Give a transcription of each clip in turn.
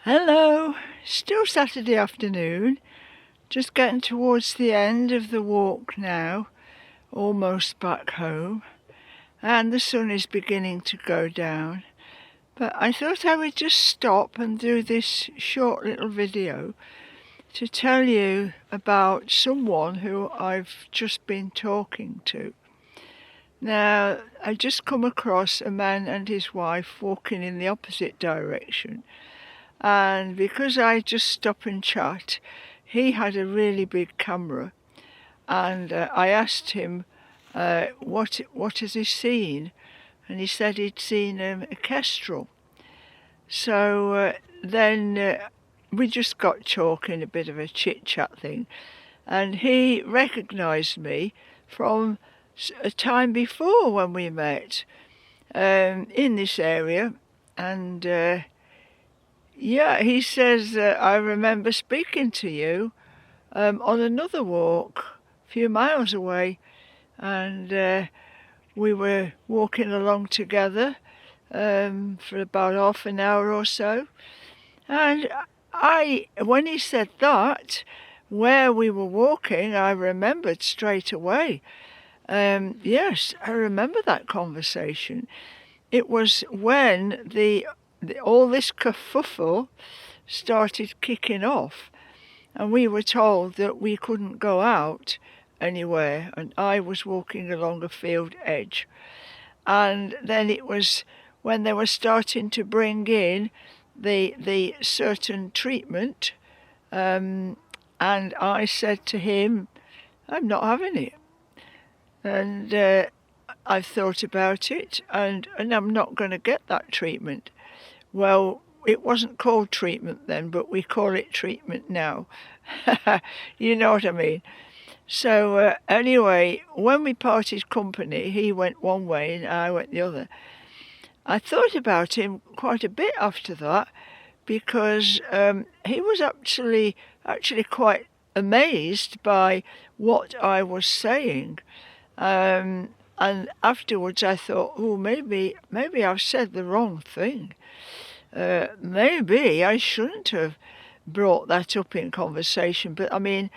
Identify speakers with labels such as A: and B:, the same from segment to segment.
A: Hello, still Saturday afternoon, just getting towards the end of the walk now, almost back home, and the sun is beginning to go down. But I thought I would just stop and do this short little video to tell you about someone who I've just been talking to. Now, I just come across a man and his wife walking in the opposite direction. And because I just stop and chat, he had a really big camera, and I asked him what has he seen, and he said he'd seen a kestrel. So then we just got talking, a bit of a chit-chat thing, and he recognised me from a time before when we met in this area, and yeah, he says, I remember speaking to you on another walk a few miles away, and we were walking along together for about half an hour or so. And when he said that, where we were walking, I remembered straight away. Yes, I remember that conversation. It was when all this kerfuffle started kicking off, and we were told that we couldn't go out anywhere, and I was walking along a field edge. And then it was when they were starting to bring in the certain treatment, and I said to him, I'm not having it. And I've thought about it, and I'm not going to get that treatment. Well, it wasn't called treatment then, but we call it treatment now. You know what I mean? So anyway, when we parted company, he went one way and I went the other. I thought about him quite a bit after that, because he was actually quite amazed by what I was saying. And afterwards I thought, oh, maybe I've said the wrong thing. Maybe I shouldn't have brought that up in conversation, but I mean,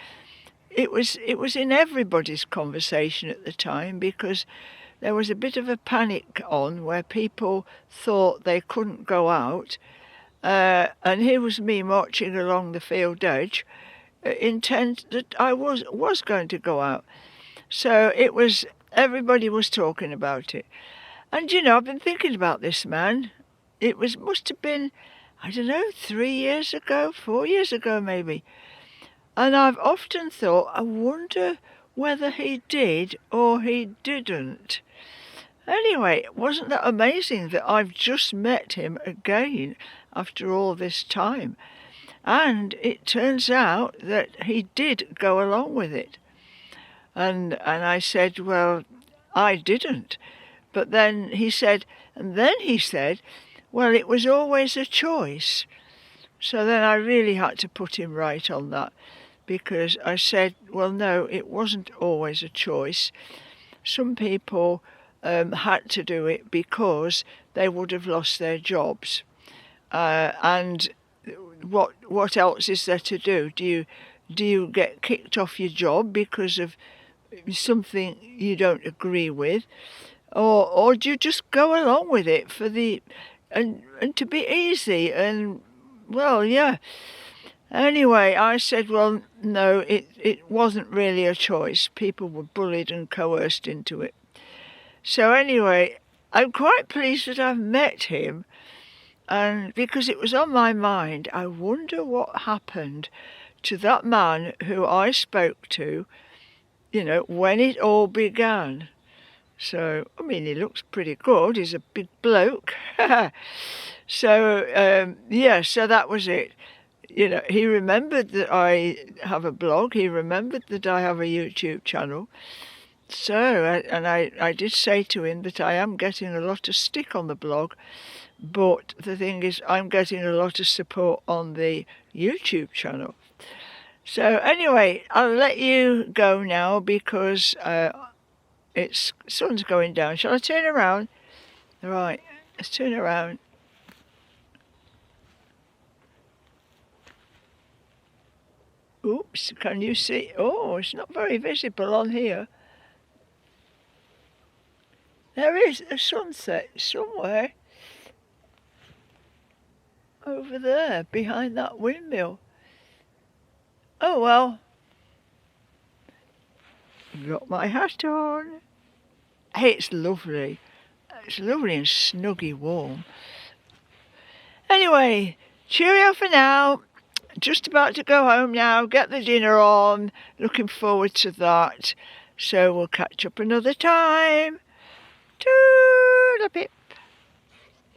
A: it was in everybody's conversation at the time, because there was a bit of a panic on where people thought they couldn't go out, and here was me marching along the field edge, intent that I was going to go out. So everybody was talking about it. And you know, I've been thinking about this man. It must have been, I don't know, 3 years ago, 4 years ago maybe. And I've often thought, I wonder whether he did or he didn't. Anyway, wasn't that amazing that I've just met him again after all this time? And it turns out that he did go along with it. And I said, well, I didn't. But then he said, well, it was always a choice. So then I really had to put him right on that, because I said, well, no, it wasn't always a choice. Some people had to do it because they would have lost their jobs. And what else is there to do? Do you get kicked off your job because of something you don't agree with, or do you just go along with it for and to be easy? And well, yeah. Anyway, I said, well, no, it wasn't really a choice. People were bullied and coerced into it. So anyway, I'm quite pleased that I've met him, and because it was on my mind, I wonder what happened to that man who I spoke to, you know, when it all began. So, I mean, he looks pretty good. He's a big bloke. So, yeah, so that was it. You know, he remembered that I have a blog. He remembered that I have a YouTube channel. So, and I did say to him that I am getting a lot of stick on the blog, but the thing is, I'm getting a lot of support on the YouTube channel. So anyway, I'll let you go now, because sun's going down. Shall I turn around? Right, let's turn around. Oops, can you see? Oh, it's not very visible on here. There is a sunset somewhere over there behind that windmill. Oh well, got my hat on. Hey, it's lovely. It's lovely and snuggy warm. Anyway, cheerio for now. Just about to go home now, get the dinner on. Looking forward to that. So we'll catch up another time. Toodle-pip.